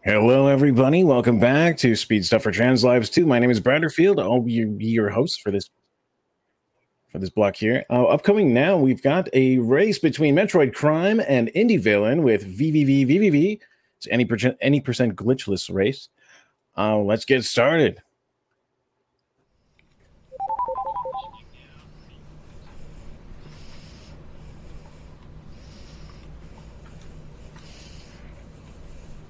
Hello, everybody. Welcome back to Speed Stuff for Trans Lives 2. My name is Bradderfield. I'll be your host for this block here. Upcoming now, we've got a race between Metroid Crime and IndyVillain with VVVVVV. It's any percent glitchless race. Let's get started.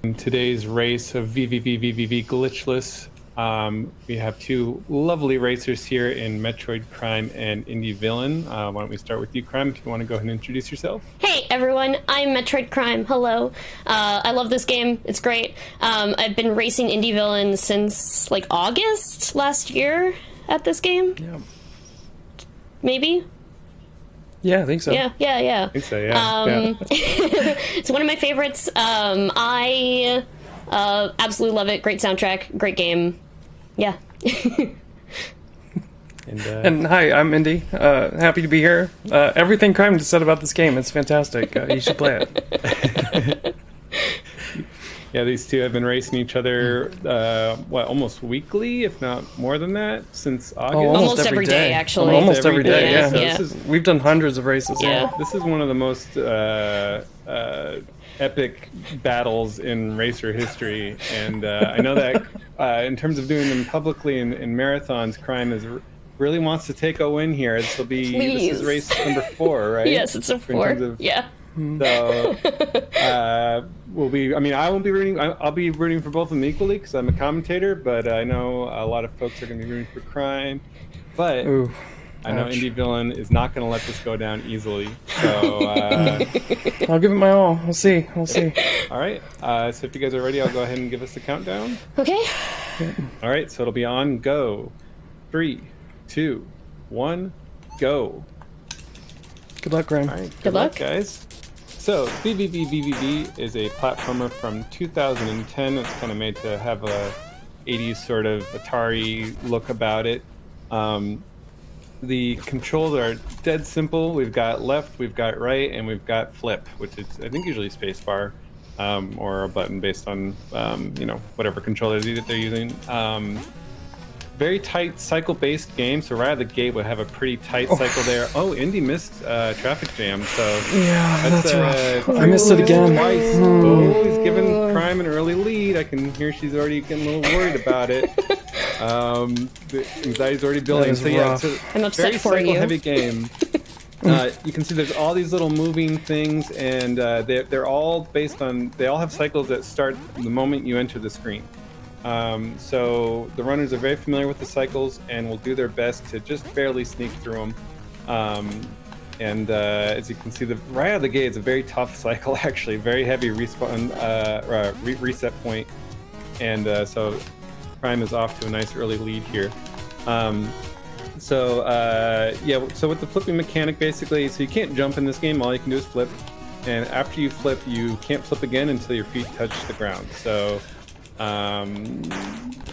In today's race of VVVVVV Glitchless, we have two lovely racers here in Metroid Crime and IndyVillain. Why don't we start with you, Crime, if you want to go ahead and introduce yourself. Hey everyone, I'm Metroid Crime. Hello. I love this game. It's great. I've been racing IndyVillain since like August last year at this game. Yeah. Maybe? Yeah, I think so. Yeah. I think so, yeah. It's one of my favorites. I absolutely love it. Great soundtrack, great game. Yeah. And hi, I'm Indy. Happy to be here. Everything Crime just said about this game, it's fantastic. You should play it. Yeah, these two have been racing each other, almost weekly, if not more than that, since August? Almost every day, actually. Almost every day, yeah. So we've done hundreds of races. Yeah. This is one of the most epic battles in racer history, and I know that in terms of doing them publicly in marathons, Crime really wants to take a win here. This is race number 4, right? Yes, it's a 4. Yeah. So I won't be rooting. I'll be rooting for both of them equally because I'm a commentator. But I know a lot of folks are going to be rooting for Crime. But Ooh, I know IndyVillain is not going to let this go down easily. So I'll give it my all. We'll see. All right. So if you guys are ready, I'll go ahead and give us the countdown. Okay. All right. So it'll be on go. 3, 2, 1, go. Good luck, Crime. All right. Good luck, guys. So, VVVVVV is a platformer from 2010. It's kind of made to have a 80s sort of Atari look about it. The controls are dead simple. We've got left, we've got right, and we've got flip, which is, I think, usually spacebar or a button based on, whatever controller they're using. Very tight cycle-based game, so right out of the gate would have a pretty tight cycle there. Oh, Indy missed traffic jam, so Yeah, that's rough. I missed it it again. Twice. Oh, he's giving Crime an early lead. I can hear she's already getting a little worried about it. The anxiety's already building. So yeah, it's I'm a upset very for you. cycle-heavy game. You can see there's all these little moving things, and they're all based on. They all have cycles that start the moment you enter the screen. So the runners are very familiar with the cycles and will do their best to just barely sneak through them. As you can see, right out of the gate, it's a very tough cycle, actually. Very heavy respawn, reset point. And so Crime is off to a nice early lead here. So with the flipping mechanic, basically, so you can't jump in this game. All you can do is flip. And after you flip, you can't flip again until your feet touch the ground. So it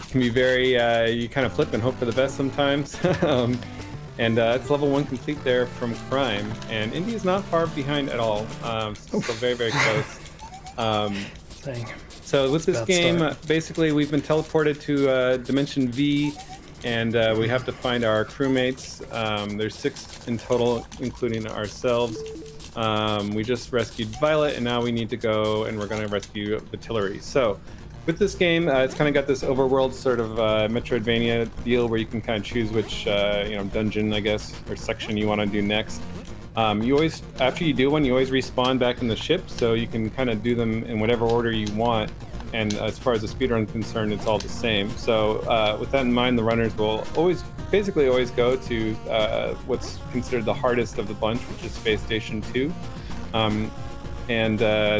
can be very you kind of flip and hope for the best sometimes. It's level 1 complete there from Crime, and Indy is not far behind at all. Still very, very close. Dang. So with this game, basically we've been teleported to Dimension V, and we have to find our crewmates. There's 6 in total, including ourselves. We just rescued Violet, and now we need to go, and we're going to rescue the Tillery. So with this game, it's kind of got this overworld sort of Metroidvania deal where you can kind of choose which dungeon, I guess, or section you want to do next. You always, after you do one, you always respawn back in the ship, so you can kind of do them in whatever order you want. And as far as the speedrun is concerned, it's all the same. So with that in mind, the runners will basically always go to what's considered the hardest of the bunch, which is Space Station 2.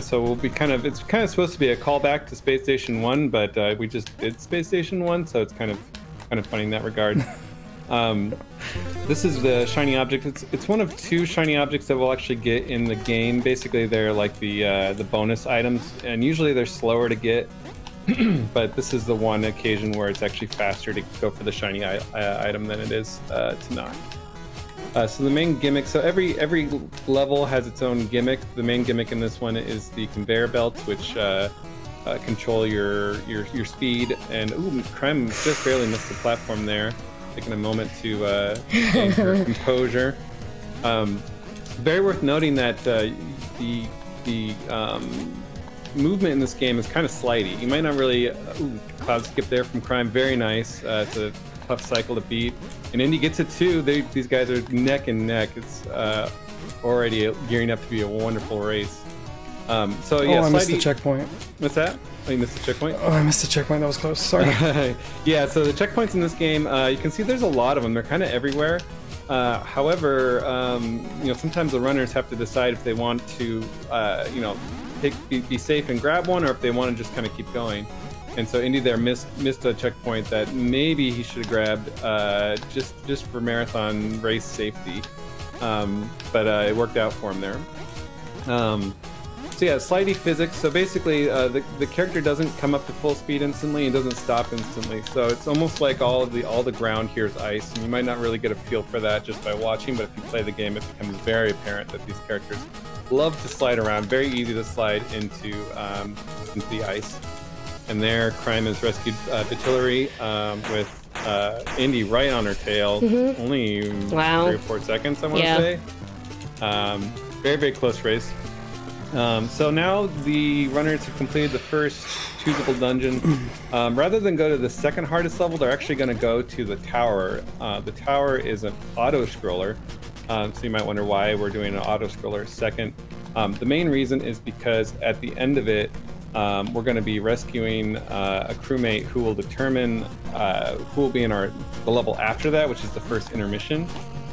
So we'll be it's kind of supposed to be a callback to Space Station 1, but we just did Space Station 1, so it's kind of funny in that regard. This is the shiny object. It's one of 2 shiny objects that we'll actually get in the game. Basically, they're like the bonus items, and usually they're slower to get. But this is the one occasion where it's actually faster to go for the shiny item than it is to not. So the main gimmick, so every level has its own gimmick. The main gimmick in this one is the conveyor belt, which control your speed. And ooh, Crime just barely missed the platform there. Taking a moment to gain her composure. Very worth noting that the movement in this game is kind of slidey. You might not really cloud skip there from Crime. Very nice. It's a tough cycle to beat. And Indy gets it too. These guys are neck and neck. It's already gearing up to be a wonderful race. So yeah, I missed the checkpoint. What's that? Oh, you missed the checkpoint? Oh, I missed the checkpoint. That was close. Sorry. Yeah, so the checkpoints in this game, you can see there's a lot of them. They're kind of everywhere. However, sometimes the runners have to decide if they want to, be safe and grab one, or if they want to just kind of keep going. And so Indy there missed a checkpoint that maybe he should have grabbed just for marathon race safety. But it worked out for him there. So yeah, slidey physics. So basically, the character doesn't come up to full speed instantly and doesn't stop instantly. So it's almost like all the ground here is ice, and you might not really get a feel for that just by watching. But if you play the game, it becomes very apparent that these characters love to slide around. Very easy to slide into the ice. And there, Crime has rescued Vitillery with Indy right on her tail. Only 3 or 4 seconds, I want to say. Very, very close race. So now the runners have completed the first choosable dungeon. Rather than go to the second hardest level, they're actually going to go to the tower. The tower is an auto-scroller, so you might wonder why we're doing an auto-scroller second. The main reason is because at the end of it, we're going to be rescuing a crewmate who will determine who will be in the level after that, which is the first intermission.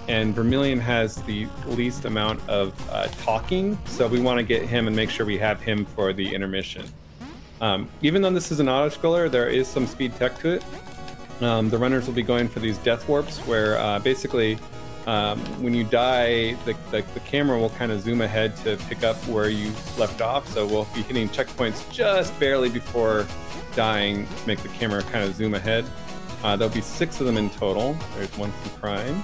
And Vermilion has the least amount of talking, so we want to get him and make sure we have him for the intermission. Even though this is an auto-scroller, there is some speed tech to it. The runners will be going for these death warps, where basically when you die, the camera will kind of zoom ahead to pick up where you left off. So we'll be hitting checkpoints just barely before dying to make the camera kind of zoom ahead. There'll be 6 of them in total. There's one from Crime.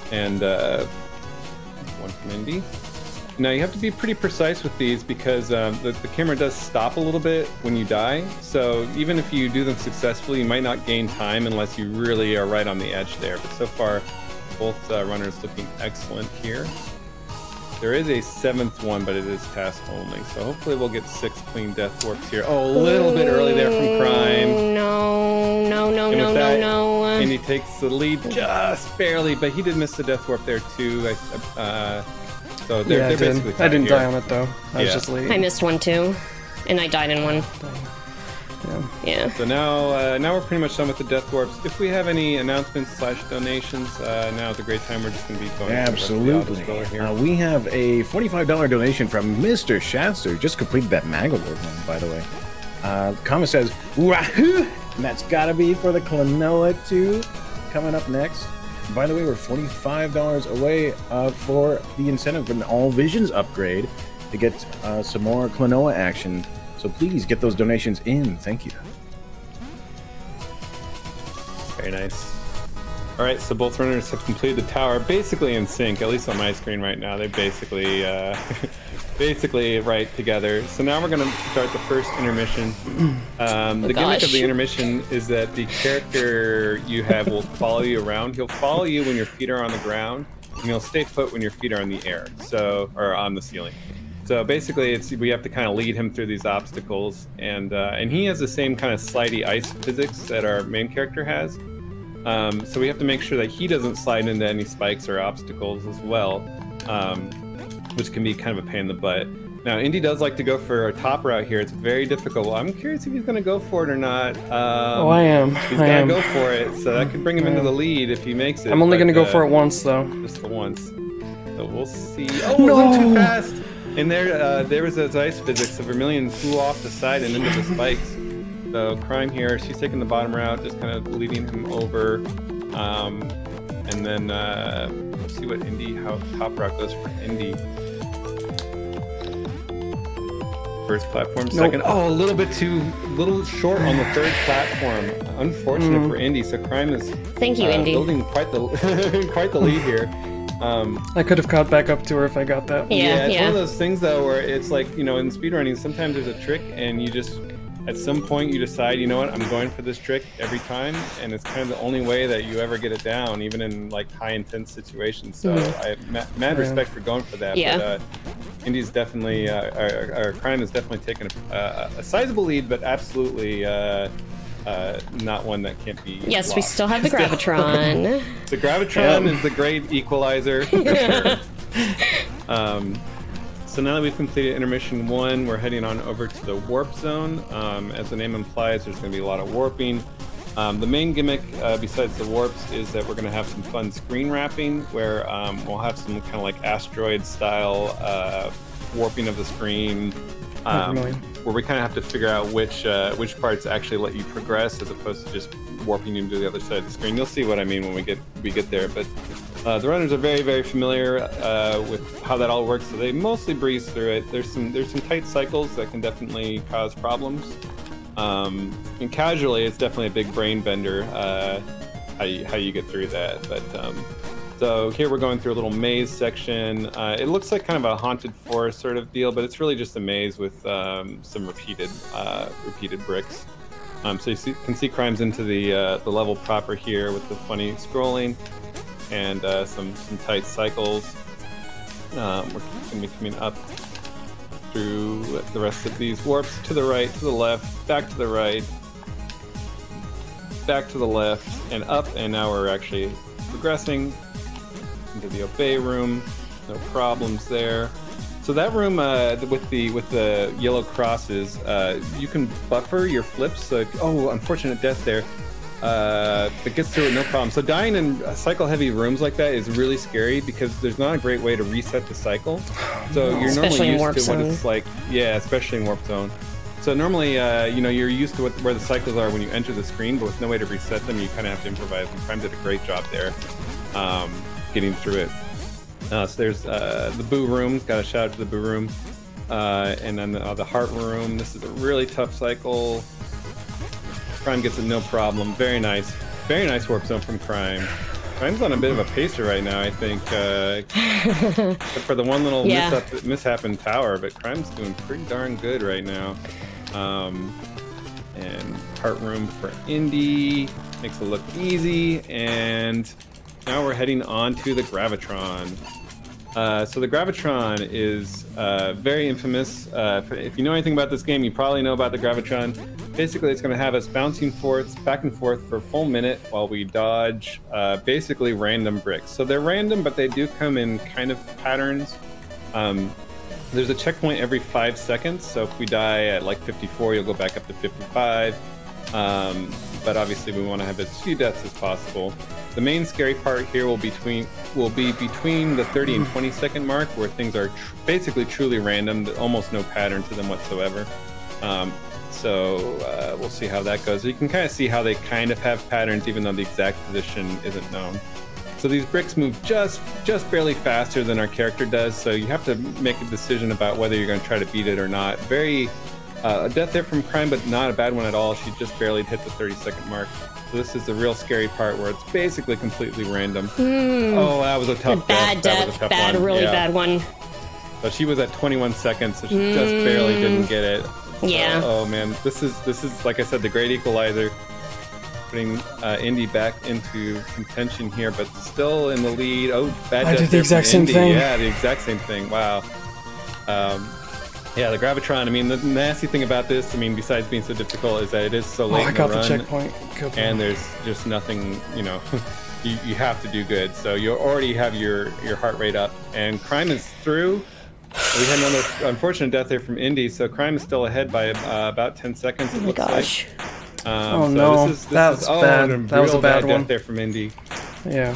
And one from Indy. Now you have to be pretty precise with these because the camera does stop a little bit when you die. So even if you do them successfully, you might not gain time unless you really are right on the edge there. But so far, both runners looking excellent here. There is a 7th one, but it is task only. So hopefully we'll get 6 clean death warps here. Oh, a little bit early there from Crime. No. And he takes the lead just barely, but he did miss the death warp there too. So they're basically tied I didn't here. die on it though. I was just late. I missed one too, and I died in one. Yeah. So now we're pretty much done with the death warps. If we have any announcements / donations, now is a great time. We're just going to be going. Absolutely. We have a $45 donation from Mr. Shasta. Just completed that Magalord one, by the way. Comment says, "Wahoo!" And that's got to be for the Klonoa 2 coming up next. By the way, we're $45 away for the incentive for an All Visions upgrade to get some more Klonoa action. So please get those donations in. Thank you. Very nice. All right, so both runners have completed the tower basically in sync, at least on my screen right now. They're basically right together. So now we're going to start the first intermission. The gimmick of the intermission is that the character you have will follow you around. He'll follow you when your feet are on the ground, and he'll stay put when your feet are in the air, or on the ceiling. So basically, we have to kind of lead him through these obstacles, and he has the same kind of slidey ice physics that our main character has. So we have to make sure that he doesn't slide into any spikes or obstacles as well, which can be kind of a pain in the butt. Now, Indy does like to go for a top route here. It's very difficult. I'm curious if he's going to go for it or not. I am. He's going to go for it, so that could bring him into the lead if he makes it. I'm only going to go for it once, though. Just the once. So we'll see. Oh, no! A little too fast! And there was those ice physics, so Vermilion flew off the side and into the spikes. So Crime here, she's taking the bottom route, just kind of leading him over. And then we'll see what how top route goes for Indy. First platform, second. Nope. Oh, a little short on the third platform. Unfortunate for Indy. So Crime is Thank you, Indy. building quite the lead here. I could have caught back up to her if I got that. Yeah, It's one of those things though where it's like, you know, in speedrunning, sometimes there's a trick and you just, at some point you decide, you know what, I'm going for this trick every time, and it's kind of the only way that you ever get it down, even in like high intense situations. So I have mad respect for going for that. Yeah. But Indy's definitely, our Crime has definitely taken a sizable lead, but absolutely not one that can't be Yes, lost. we still have the Gravitron. The Gravitron is the great equalizer, for sure. So now that we've completed intermission 1, we're heading on over to the warp zone. As the name implies, there's going to be a lot of warping. The main gimmick, besides the warps, is that we're going to have some fun screen wrapping, where we'll have some kind of like asteroid-style warping of the screen, where we kind of have to figure out which parts actually let you progress, as opposed to just warping you to the other side of the screen. You'll see what I mean when we get there. But the runners are very, very familiar with how that all works, so they mostly breeze through it. There's some tight cycles that can definitely cause problems. And casually, it's definitely a big brain bender how you get through that. But so here we're going through a little maze section. It looks like kind of a haunted forest sort of deal, but it's really just a maze with some repeated bricks. So you can see Crimes into the level proper here with the funny scrolling and some tight cycles. We're going to be coming up through the rest of these warps, to the right, to the left, back to the right, back to the left, and up, and now we're actually progressing into the obey room. No problems there. So that room with the yellow crosses, you can buffer your flips. So unfortunate death there. But gets through it no problem. So dying in cycle-heavy rooms like that is really scary because there's not a great way to reset the cycle. So you're Especially in normally warp used to what zone. it's like. Yeah, especially in warp zone. So normally, you're used to where the cycles are when you enter the screen, but with no way to reset them, you kind of have to improvise. And Prime did a great job there, getting through it. So there's the Boo Room. Got a shout out to the Boo Room. And then the Heart Room. This is a really tough cycle. Crime gets it no problem. Very nice warp zone from Crime. Crime's on a bit of a pacer right now, I think. Except for the one little mishap in Tower, but Crime's doing pretty darn good right now. And Heart Room for Indy makes it look easy, and now we're heading on to the Gravitron. So the Gravitron is very infamous. If you know anything about this game, you probably know about the Gravitron. Basically, it's going to have us bouncing back and forth for a full minute while we dodge basically random bricks. So they're random, but they do come in kind of patterns. There's a checkpoint every 5 seconds, so if we die at like 54, you'll go back up to 55. But obviously, we want to have as few deaths as possible. The main scary part here will be between the 30 and 20 second mark, where things are basically truly random, almost no pattern to them whatsoever. So we'll see how that goes. You can kind of see how they kind of have patterns, even though the exact position isn't known. So these bricks move just barely faster than our character does, so you have to make a decision about whether you're going to try to beat it or not. A death there from Crime, but not a bad one at all. She just barely hit the 30-second mark. So this is the real scary part, where it's basically completely random. Oh, that was a tough Bad death. Really bad one. So she was at 21 seconds, so she just barely didn't get it. Yeah. Oh man, this is like I said, the great equalizer, putting Indy back into contention here, but still in the lead. Oh, bad death. I did the exact same thing. Yeah, the exact same thing. Wow. Yeah, the Gravitron. I mean, the nasty thing about this, I mean, besides being so difficult, is that it is so late in the run. I got the checkpoint. And there's just nothing, you have to do good. So you already have your heart rate up, and Crime is through. We had another unfortunate death there from Indy, so Crime is still ahead by about 10 seconds. Oh my gosh. Oh no, that was bad. That was a bad one. Death there from Indy. Yeah.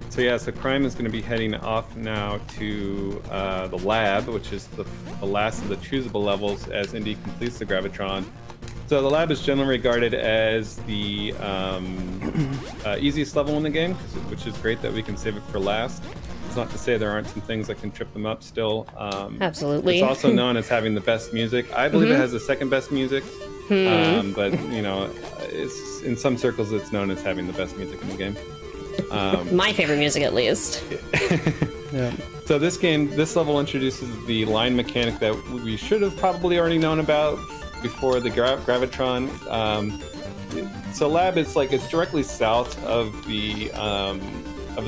So Crime is going to be heading off now to the lab, which is the last of the choosable levels as Indy completes the Gravitron. So the lab is generally regarded as the easiest level in the game, which is great that we can save it for last. It's not to say there aren't some things that can trip them up still. Absolutely. It's also known as having the best music. I believe it has the second best music, but it's in some circles it's known as having the best music in the game. My favorite music, at least. Yeah. So this level introduces the line mechanic that we should have probably already known about before the Gravitron. So lab is it's directly south of the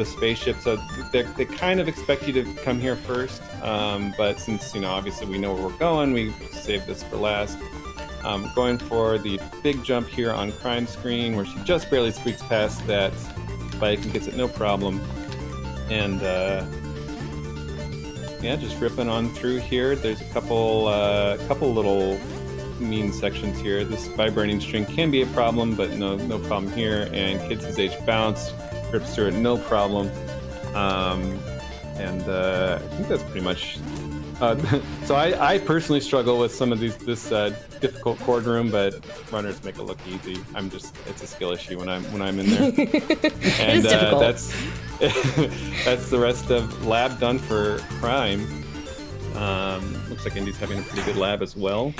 spaceship, so they kind of expect you to come here first. But since obviously we know where we're going, we saved this for last. Going for the big jump here on Crime Screen, where she just barely squeaks past that spike and gets it no problem. And yeah, just ripping on through here. There's a couple little mean sections here. This vibrating string can be a problem, but no problem here. And Kids His Age Bounce rips through it, no problem. I think that's pretty much. So I personally struggle with some of this difficult chord room, but runners make it look easy. It's a skill issue when I'm in there. And it is difficult. That's the rest of lab done for Crime. Looks like Indy's having a pretty good lab as well.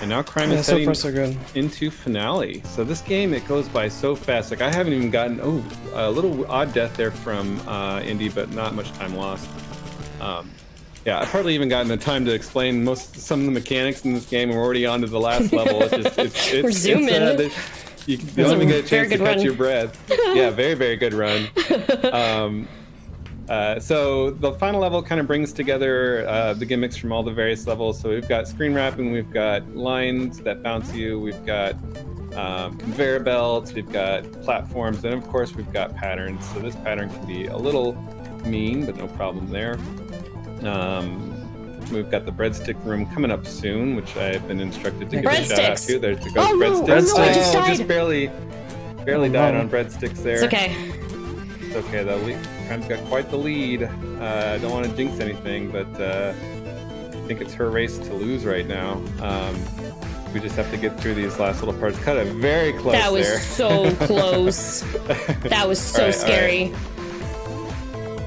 And now Crime is heading into finale. So this game, it goes by so fast. I haven't even gotten a little odd death there from Indy, but not much time lost. Yeah, I've hardly even gotten the time to explain some of the mechanics in this game, and we're already on to the last level. We're zooming. You don't even get a chance to catch your breath. Yeah, very, very good run. So the final level kind of brings together the gimmicks from all the various levels. So we've got screen wrapping, we've got lines that bounce you, we've got conveyor belts, we've got platforms, and of course we've got patterns. So this pattern can be a little mean, but no problem there. We've got the breadstick room coming up soon, which I've been instructed to give a shout out to. There's the ghost breadsticks. No, I just died. Just barely died on breadsticks there. It's okay. It's okay though. Crime's got quite the lead. I don't want to jinx anything, but I think it's her race to lose right now. We just have to get through these last little parts. Cut it very close there. That was so close. That was so scary.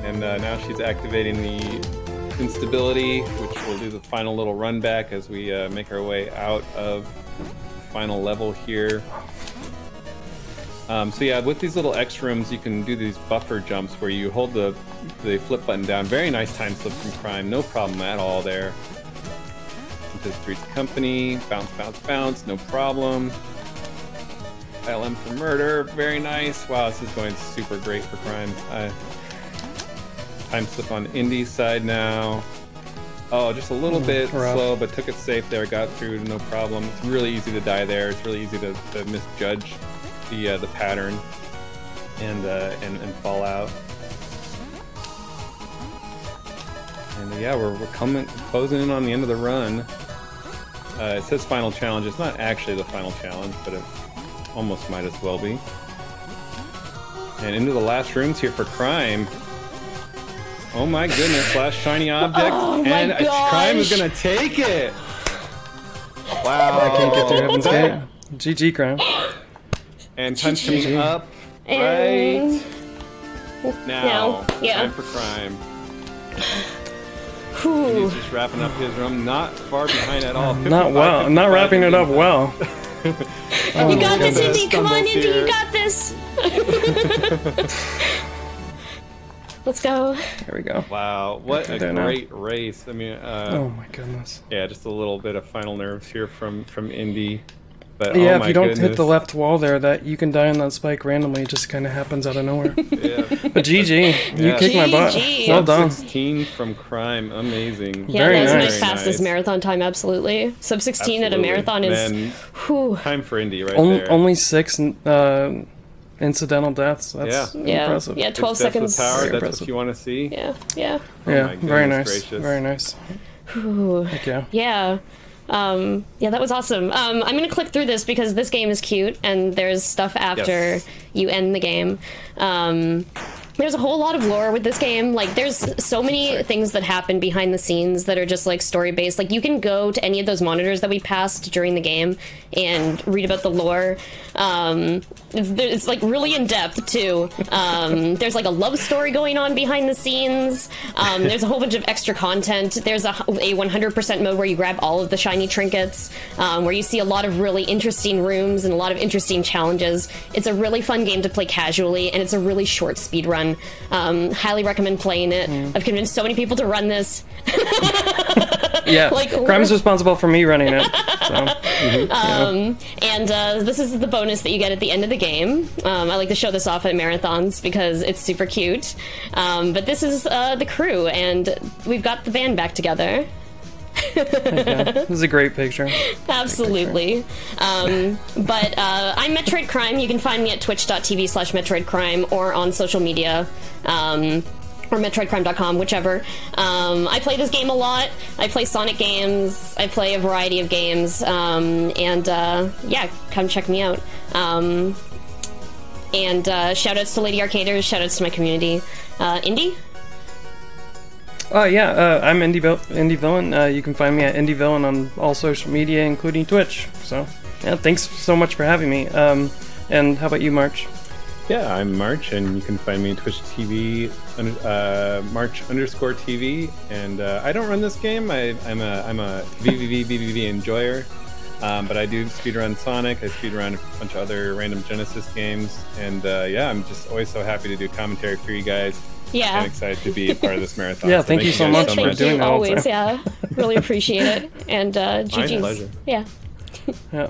And now she's activating the instability, which will do the final little run back as we make our way out of the final level here. So yeah, with these little X rooms, you can do these buffer jumps where you hold the flip button down. Very nice time slip from Crime, no problem at all there. Into Three's Company, bounce, bounce, bounce, no problem. LM for murder, very nice. Wow, this is going super great for Crime. Time slip on Indy's side now. Oh, just a little bit slow, but took it safe there. Got through, no problem. It's really easy to die there. It's really easy to misjudge the pattern and fall out. And yeah, we're closing in on the end of the run. It says final challenge. It's not actually the final challenge, but it almost might as well be. And into the last rooms here for Crime. Oh my goodness, last shiny object, and Crime is gonna take it! Wow. I can't get through Heaven's Gate. GG, Crime. And time's coming up right now. Yeah. Time for Crime. He's just wrapping up his run, not far behind at all. Not well. I'm not wrapping it up well. You got this, Indy. Come on, Indy. You got this. Let's go. Here we go. Wow, what a great race. I mean, oh my goodness. Yeah, just a little bit of final nerves here from Indy. But yeah, oh my if you don't goodness. hit the left wall there, that you can die on that spike randomly. It just kind of happens out of nowhere. Yeah. But GG, you kicked my butt. Well done. 16 from Crime, amazing. Yeah, that was my fastest marathon time, absolutely. Sub 16 at a marathon is time for Indy right there. Only 6 incidental deaths. That's impressive. Yeah, 12 seconds. Power, that's what you want to see. Yeah. Yeah, very nice. Gracious. Very nice. Heck yeah. Yeah. Yeah, that was awesome. I'm gonna click through this because this game is cute and there's stuff after you end the game. There's a whole lot of lore with this game. Like, there's so many things that happen behind the scenes that are just, like, story-based. Like, you can go to any of those monitors that we passed during the game and read about the lore. It's like, really in-depth, too. There's, like, a love story going on behind the scenes. There's a whole bunch of extra content. There's a 100% mode where you grab all of the shiny trinkets, where you see a lot of really interesting rooms and a lot of interesting challenges. It's a really fun game to play casually, and it's a really short speed run. Highly recommend playing it. I've convinced so many people to run this. Yeah, like, Crime's responsible for me running it. So. And this is the bonus that you get at the end of the game. I like to show this off at marathons because it's super cute. But this is the crew, and we've got the band back together. This is a great picture. Absolutely. But I'm Metroid Crime. You can find me at twitch.tv/MetroidCrime or on social media. Or MetroidCrime.com, whichever. I play this game a lot. I play Sonic games. I play a variety of games. Yeah, come check me out. And shoutouts to Lady Arcaders, shoutouts to my community. Indy? Yeah, I'm IndyVillain. You can find me at IndyVillain on all social media, including Twitch. So, yeah, thanks so much for having me. And how about you, March? Yeah, I'm March, and you can find me on Twitch TV, March_TV. And I don't run this game. I'm a VVVVV enjoyer, but I do speedrun Sonic. I speedrun a bunch of other random Genesis games, and yeah, I'm just always so happy to do commentary for you guys. Yeah. I'm excited to be a part of this marathon. Yeah, thank you so much for doing that. Always, yeah. Really appreciate it. And GG's. My pleasure. Yeah. Yeah.